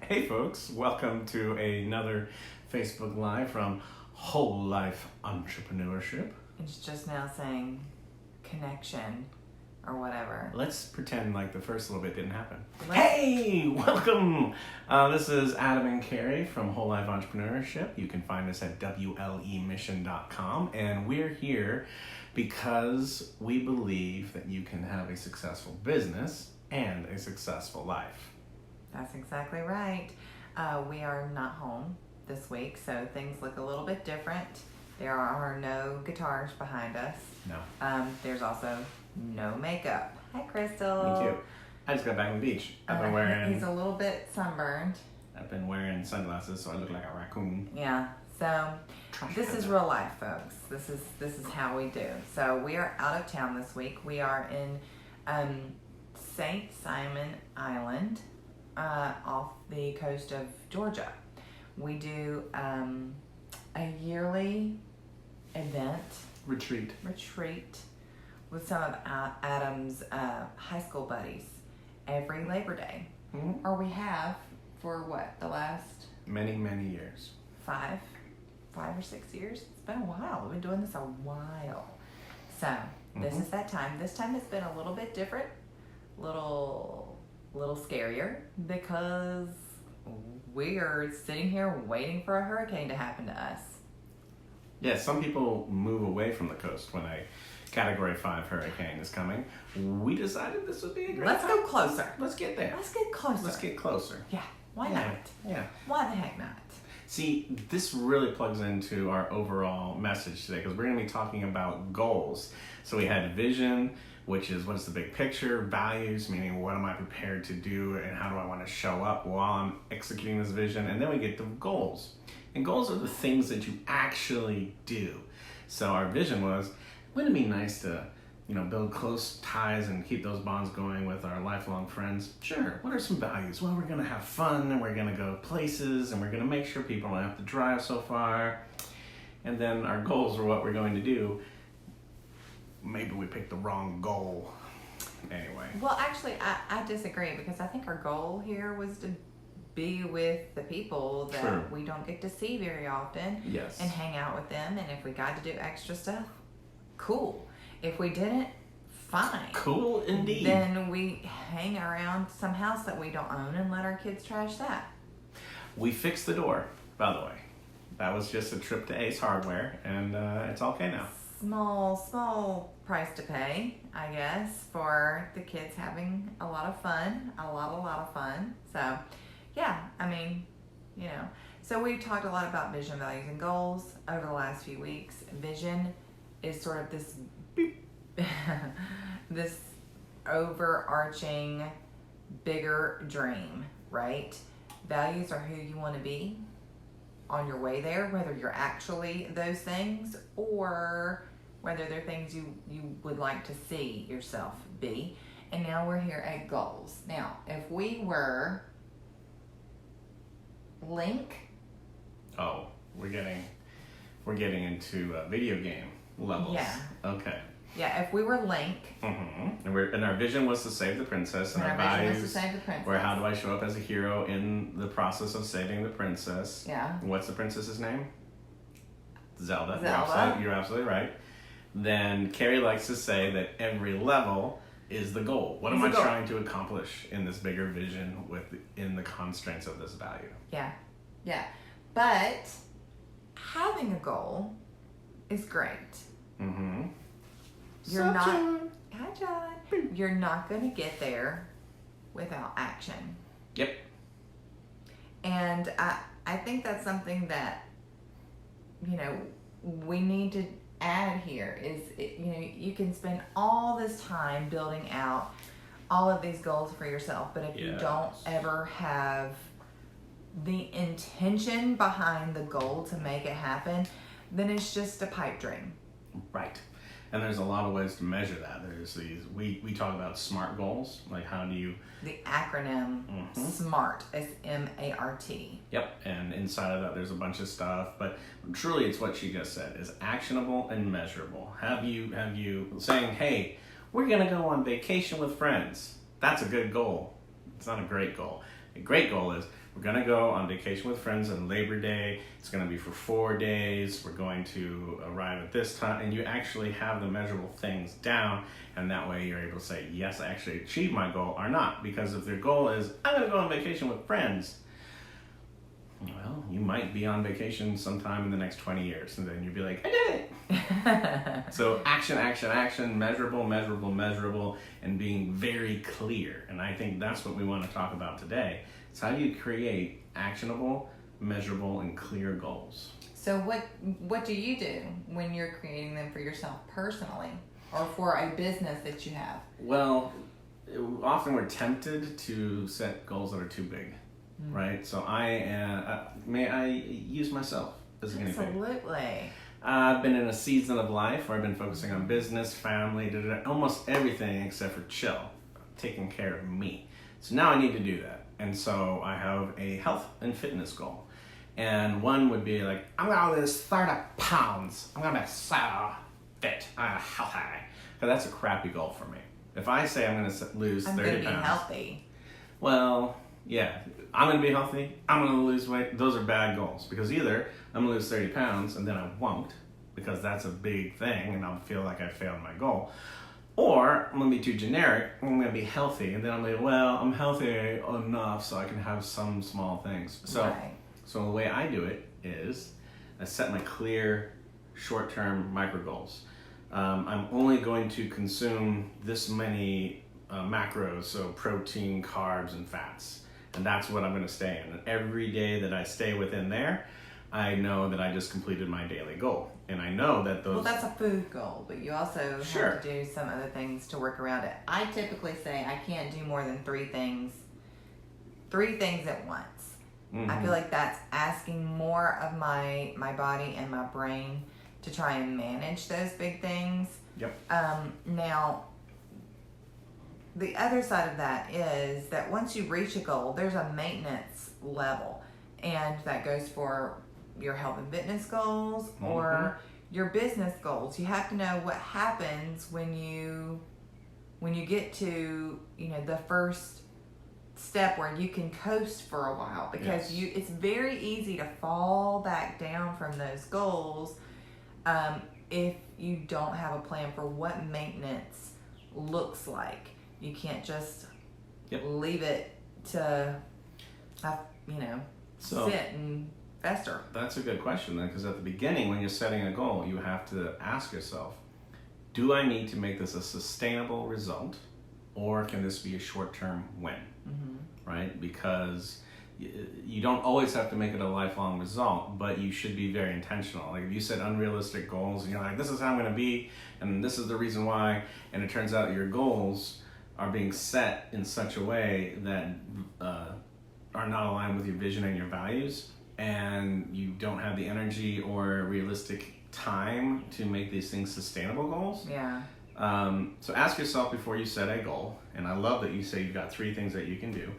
Hey folks, welcome to another Facebook Live from Whole Life Entrepreneurship. It's just now saying connection or whatever. Let's pretend like the first little bit didn't happen. Let's- Hey, welcome! This is Adam and Carrie from Whole Life Entrepreneurship. You can find us at WLEmission.com, and we're here because we believe that you can have a successful business and a successful life. That's exactly right. We are not home this week, so things look a little bit different. There are no guitars behind us. No. There's also no makeup. Hi, Crystal. Me too. I just got back from the beach. He's a little bit sunburned. I've been wearing sunglasses, so I look like a raccoon. Yeah. So this is real life, folks. This is how we do. So we are out of town this week. We are in St. Simon Island, off the coast of Georgia. We do a yearly event Retreat. with some of Adam's high school buddies every Labor Day. Mm-hmm. Or we have for what, the last Many years. 5 or 6 years? It's been a while. We've been doing this a while. So this is that time. This time it's been a little bit different, little scarier, because we are sitting here waiting for a hurricane to happen to us. Yeah, some people move away from the coast when a Category 5 hurricane is coming. We decided this would be a great Let's time. go closer. Let's get there. Let's get closer. Let's get closer. Yeah, why Yeah. not? Yeah. Why the heck not? See, this really plugs into our overall message today because we're going to be talking about goals. So we had vision, which is what's the big picture, values, meaning what am I prepared to do and how do I want to show up while I'm executing this vision, and then we get to goals. And goals are the things that you actually do. So our vision was, wouldn't it be nice to, build close ties and keep those bonds going with our lifelong friends? Sure. What are some values? Well, we're going to have fun and we're going to go places and we're going to make sure people don't have to drive so far. And then our goals are what we're going to do. Maybe we picked the wrong goal. Anyway. Well, actually, I disagree, because I think our goal here was to be with the people that True. we don't get to see very often. Yes. And hang out with them. And if we got to do extra stuff, cool. If we didn't, fine. Cool indeed. Then we hang around some house that we don't own and let our kids trash that. We fixed the door, by the way. That was just a trip to Ace Hardware, and it's okay now. Small price to pay, I guess, for the kids having a lot of fun. A lot of fun. So, yeah, So we talked a lot about vision, values, and goals over the last few weeks. Vision is sort of this this overarching bigger dream, right? Values are who you want to be on your way there, whether you're actually those things or whether they're things you would like to see yourself be. And now we're here at goals. Now, if we were Link. Oh, we're getting into video game levels. Yeah. Okay. Yeah, if we were Link. Mm-hmm. And our vision was to save the princess, and our vision values was to save the princess. were how do I show up as a hero in the process of saving the princess. Yeah. What's the princess's name? Zelda. Zelda. You're absolutely right. Then Carrie likes to say that every level is the goal. What am I trying to accomplish in this bigger vision within the constraints of this value? Yeah. But having a goal is great. Mm-hmm. Hi, John. You're not going to get there without action. Yep. And I think that's something that, we need to add here is, you can spend all this time building out all of these goals for yourself, but if you don't ever have the intention behind the goal to make it happen, then it's just a pipe dream. Right. And there's a lot of ways to measure that. There's these, we talk about SMART goals, like how do you... The acronym SMART, S-M-A-R-T. Yep, and inside of that there's a bunch of stuff, but truly it's what she just said, is actionable and measurable. Have you saying, hey, we're gonna go on vacation with friends. That's a good goal. It's not a great goal. A great goal is we're going to go on vacation with friends on Labor Day. It's going to be for 4 days. We're going to arrive at this time, and you actually have the measurable things down, and that way you're able to say, yes, I actually achieved my goal or not. Because if their goal is, I'm going to go on vacation with friends, well, you might be on vacation sometime in the next 20 years, and then you'll be like, I did it. So action, action, action, measurable, measurable, measurable, and being very clear. And I think that's what we want to talk about today. It's how do you create actionable, measurable, and clear goals? So what do you do when you're creating them for yourself personally or for a business that you have? Well, often we're tempted to set goals that are too big, right? So may I use myself as a guinea pig? Absolutely. I've been in a season of life where I've been focusing on business, family, almost everything except for chill, taking care of me. So now I need to do that. And so I have a health and fitness goal. And one would be like, I'm going to lose 30 pounds. I'm going to be so fit, healthy. Because that's a crappy goal for me. If I say I'm going to lose 30 pounds. I'm going to be healthy. Well, yeah, I'm going to be healthy, I'm going to lose weight. Those are bad goals because either I'm going to lose 30 pounds and then I won't because that's a big thing and I'll feel like I failed my goal. Or I'm going to be too generic, I'm going to be healthy and then I'm like, well, I'm healthy enough so I can have some small things. So the way I do it is I set my clear short-term micro goals. I'm only going to consume this many macros, so protein, carbs, and fats. And that's what I'm going to stay in. And every day that I stay within there, I know that I just completed my daily goal. And I know that those... Well, that's a food goal, but you also have to do some other things to work around it. I typically say I can't do more than 3 things at once. Mm-hmm. I feel like that's asking more of my body and my brain to try and manage those big things. Yep. Now, the other side of that is that once you reach a goal, there's a maintenance level. And that goes for your health and fitness goals or your business goals. You have to know what happens when you get to, the first step where you can coast for a while because it's very easy to fall back down from those goals if you don't have a plan for what maintenance looks like. You can't just leave it to sit and fester. That's a good question then, because at the beginning when you're setting a goal, you have to ask yourself, do I need to make this a sustainable result or can this be a short-term win? Mm-hmm. Right? Because you don't always have to make it a lifelong result, but you should be very intentional. Like if you set unrealistic goals and you're like, this is how I'm going to be and this is the reason why, and it turns out your goals are being set in such a way that are not aligned with your vision and your values, and you don't have the energy or realistic time to make these things sustainable goals. Yeah. So ask yourself before you set a goal, and I love that you say you've got 3 things that you can do,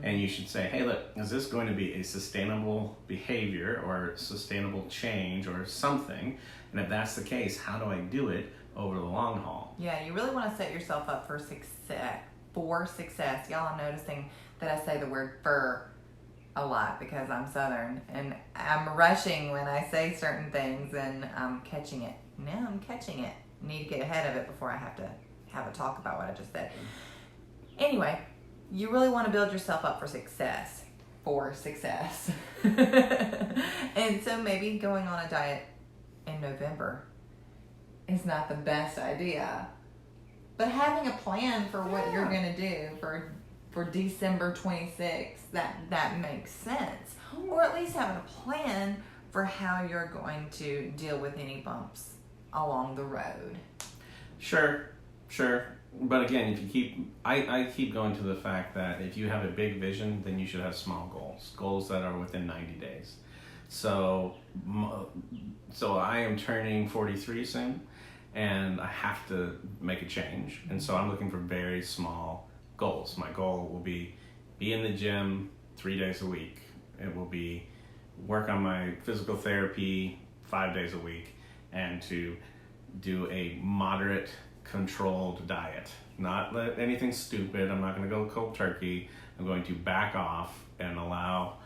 and you should say, hey, look, is this going to be a sustainable behavior or sustainable change or something? And if that's the case, how do I do it over the long haul? Yeah, you really want to set yourself up for success. Y'all, I'm noticing that I say the word "for" a lot because I'm Southern and I'm rushing when I say certain things and I'm catching it. Now I'm catching it. Need to get ahead of it before I have to have a talk about what I just said. Anyway, you really want to build yourself up for success. And so maybe going on a diet in November is not the best idea. But having a plan for what you're going to do for December 26th, that makes sense. Or at least having a plan for how you're going to deal with any bumps along the road. Sure. But again, I keep going to the fact that if you have a big vision, then you should have small goals that are within 90 days. So I am turning 43 soon, and I have to make a change. And so I'm looking for very small goals. My goal will be in the gym 3 days a week. It will be work on my physical therapy 5 days a week, and to do a moderate controlled diet. Not anything stupid. I'm not going to go cold turkey, I'm going to back off and allow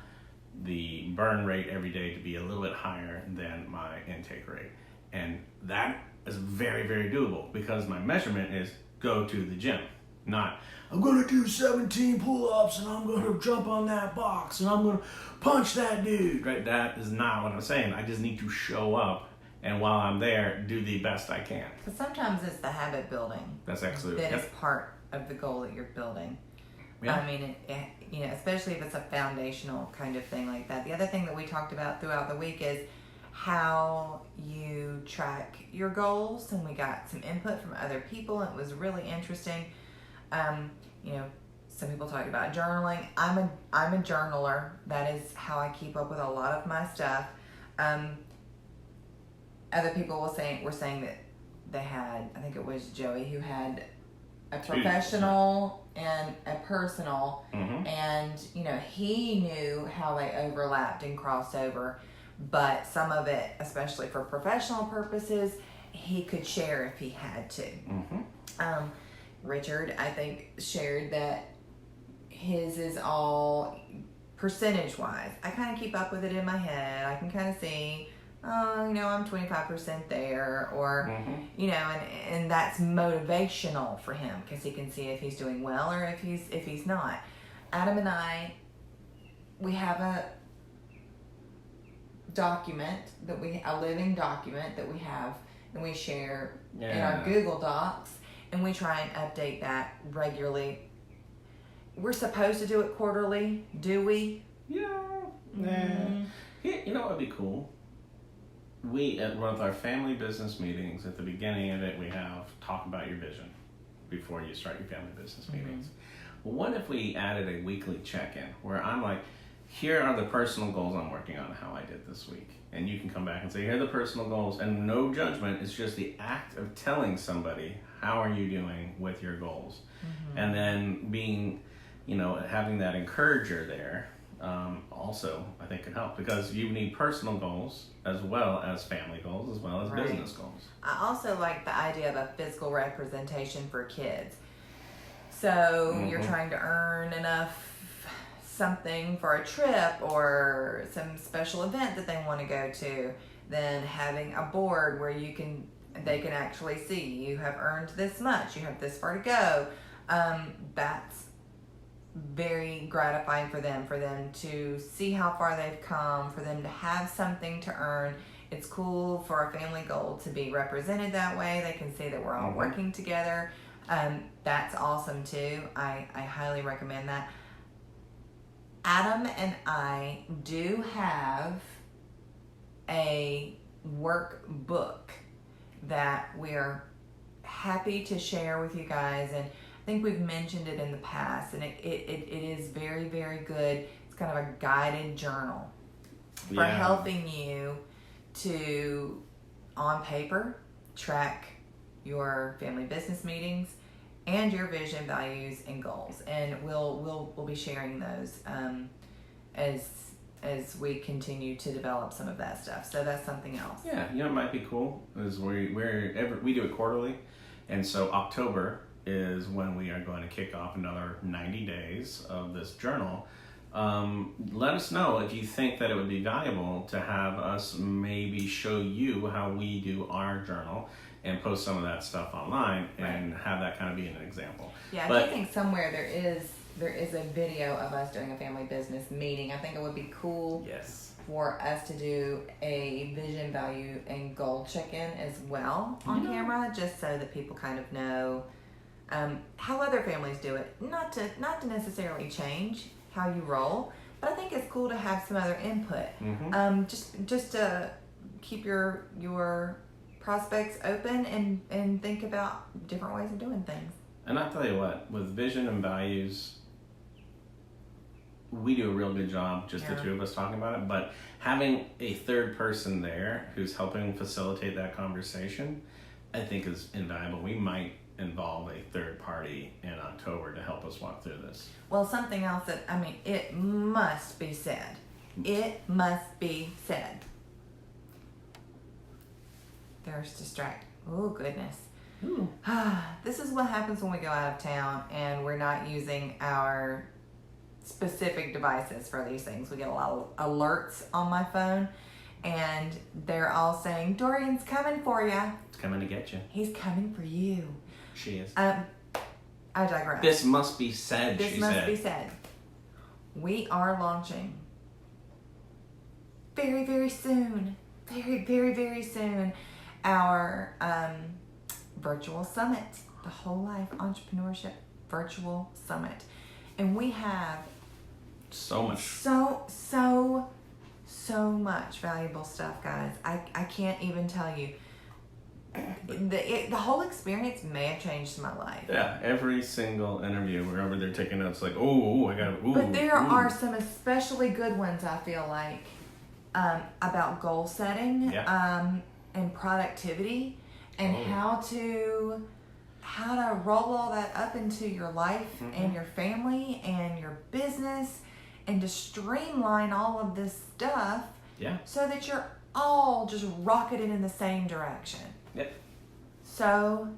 the burn rate every day to be a little bit higher than my intake rate. And that is very, very doable because my measurement is go to the gym, not I'm going to do 17 pull-ups and I'm going to jump on that box and I'm going to punch that dude, right? That is not what I'm saying. I just need to show up and while I'm there, do the best I can. Because sometimes it's the habit building. That's absolutely that is part of the goal that you're building. Yeah. I mean, you know, especially if it's a foundational kind of thing like that. The other thing that we talked about throughout the week is how you track your goals, and we got some input from other people, and it was really interesting. You know, some people talked about journaling. I'm a journaler. That is how I keep up with a lot of my stuff. Other people were saying that they had, I think it was Joey who had a professional and a personal, and you know, he knew how they overlapped and crossed over, but some of it, especially for professional purposes, he could share if he had to. Richard, I think, shared that his is all percentage wise. I kind of keep up with it in my head. I can kind of see, oh, you know, I'm 25% there, or, you know, and that's motivational for him because he can see if he's doing well or if he's not. Adam and I, we have a document a living document that we have and we share in our Google Docs, and we try and update that regularly. We're supposed to do it quarterly, do we? Yeah. You know what would be cool? We, at one of our family business meetings, at the beginning of it, we have talk about your vision before you start your family business meetings. Well, what if we added a weekly check-in where I'm like, here are the personal goals I'm working on, how I did this week. And you can come back and say, here are the personal goals, and no judgment. It's just the act of telling somebody, how are you doing with your goals? And then being, you know, having that encourager there also, I think, could help because you need personal goals as well as family goals, as well as business goals. I also like the idea of a physical representation for kids. So you're trying to earn enough something for a trip or some special event that they want to go to, then having a board where they can actually see you have earned this much, you have this far to go. That's very gratifying for them to see how far they've come, for them to have something to earn. It's cool for a family goal to be represented that way. They can see that we're all working together. That's awesome too. I highly recommend that. Adam and I do have a workbook that we're happy to share with you guys, and I think we've mentioned it in the past, and it is very, very good. It's kind of a guided journal for helping you to, on paper, track your family business meetings and your vision, values, and goals. And we'll be sharing those as we continue to develop some of that stuff. So that's something else. Yeah, you know, it might be cool is we do it quarterly, and so October is when we are going to kick off another 90 days of this journal. Let us know if you think that it would be valuable to have us maybe show you how we do our journal and post some of that stuff online and have that kind of be an example. Yeah, I think somewhere there is a video of us doing a family business meeting. I think it would be cool for us to do a vision, value, and goal check-in as well on camera, just so that people kind of know how other families do it. Not to necessarily change how you roll, but I think it's cool to have some other input. Just to keep your prospects open and think about different ways of doing things. And I'll tell you what, with vision and values, we do a real good job, just the two of us talking about it, but having a third person there who's helping facilitate that conversation, I think is invaluable. We might involve a third party in October to help us walk through this. Well, something else that, I mean, it must be said. It must be said. There's distract. Oh, goodness. This is what happens when we go out of town and we're not using our specific devices for these things. We get a lot of alerts on my phone, and they're all saying, Dorian's coming for you. It's coming to get you. He's coming for you. She is. I digress. This must be said, This she must said. be said. We are launching very, very soon. Very, very, very soon. Our virtual summit. The Whole Life Entrepreneurship Virtual Summit. And we have So much. so much valuable stuff, guys. I can't even tell you. The whole experience may have changed my life. Yeah, every single interview, wherever they're taking notes, like, I got to, But there are some especially good ones, I feel like, about goal setting, and productivity, and how to roll all that up into your life and your family and your business, and to streamline all of this stuff so that you're all just rocketing in the same direction. Yep. So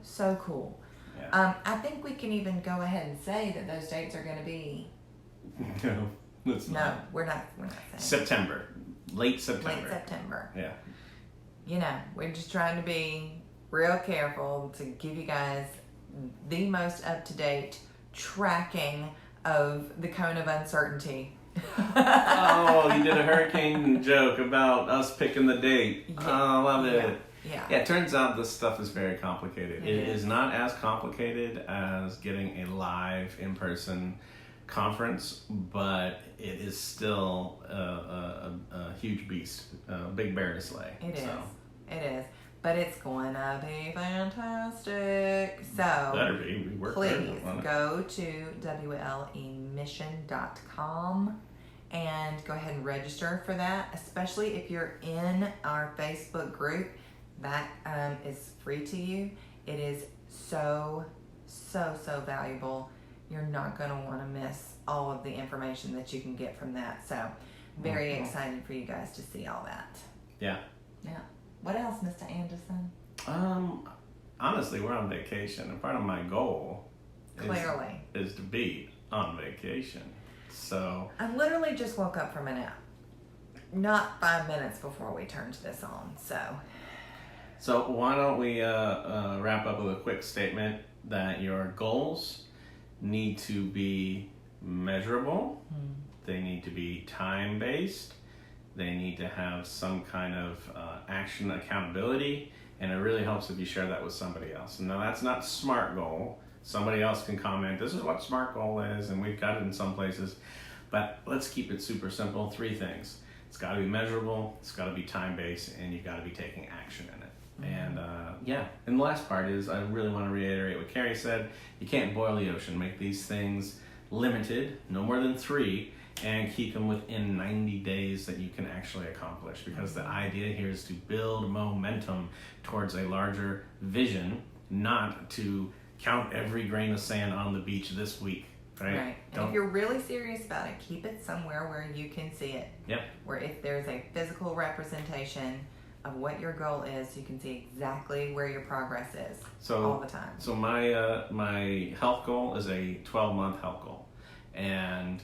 cool. Yeah. I think we can even go ahead and say that those dates are going to be. No, let's No, not. we're not saying. September. Late September. Late September. Yeah. You know, we're just trying to be real careful to give you guys the most up-to-date tracking of the cone of uncertainty. Oh, you did a hurricane joke about us picking the date. Yeah. Oh, I love it. Yeah. Yeah, it turns out this stuff is very complicated. It It is not as complicated as getting a live in-person conference, but it is still a huge beast, a big bear to slay. It is. So. It is. But it's going to be fantastic. So Better be. We work hard please on it. go to wlemission.com and go ahead and register for that, especially if you're in our Facebook group. That is free to you. It is so valuable. You're not going to want to miss all of the information that you can get from that. So very excited for you guys to see all that. Yeah. Yeah. What else, Mr. Anderson? Honestly, we're on vacation, and part of my goal Clearly. is to be on vacation. So I literally just woke up from a nap. Not 5 minutes before we turned this on, So why don't we wrap up with a quick statement that your goals need to be measurable, they need to be time-based, they need to have some kind of action accountability, and it really helps if you share that with somebody else. Now that's not SMART goal. Somebody else can comment, this is what SMART goal is, and we've got it in some places, but let's keep it super simple. 3 things. It's got to be measurable, it's got to be time-based, and you've got to be taking action in it. And and the last part is I really want to reiterate what Carrie said. You can't boil the ocean. Make these things limited, no more than 3, and keep them within 90 days that you can actually accomplish, because the idea here is to build momentum towards a larger vision, not to count every grain of sand on the beach this week. Right. And if you're really serious about it, keep it somewhere where you can see it. Yep. Where if there's a physical representation of what your goal is, you can see exactly where your progress is all the time. So my health goal is a 12-month health goal, and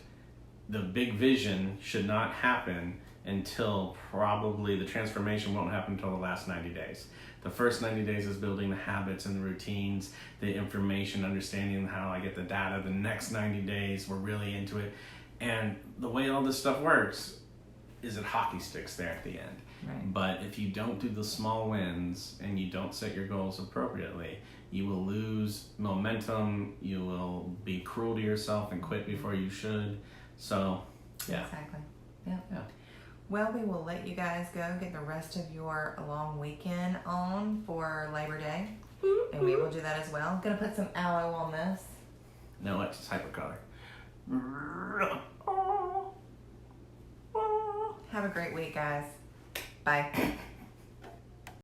the big vision should not happen until probably the transformation won't happen until the last 90 days. The first 90 days is building the habits and the routines, the information, understanding how I get the data. The next 90 days, we're really into it. And the way all this stuff works is it hockey sticks there at the end. Right. But if you don't do the small wins and you don't set your goals appropriately, you will lose momentum, you will be cruel to yourself and quit before you should. So, yeah. Exactly. Yeah. Yeah. Well, we will let you guys go get the rest of your long weekend on for Labor Day. And we will do that as well. I'm going to put some aloe on this. No, it's just hypercolor. Have a great week, guys. Bye.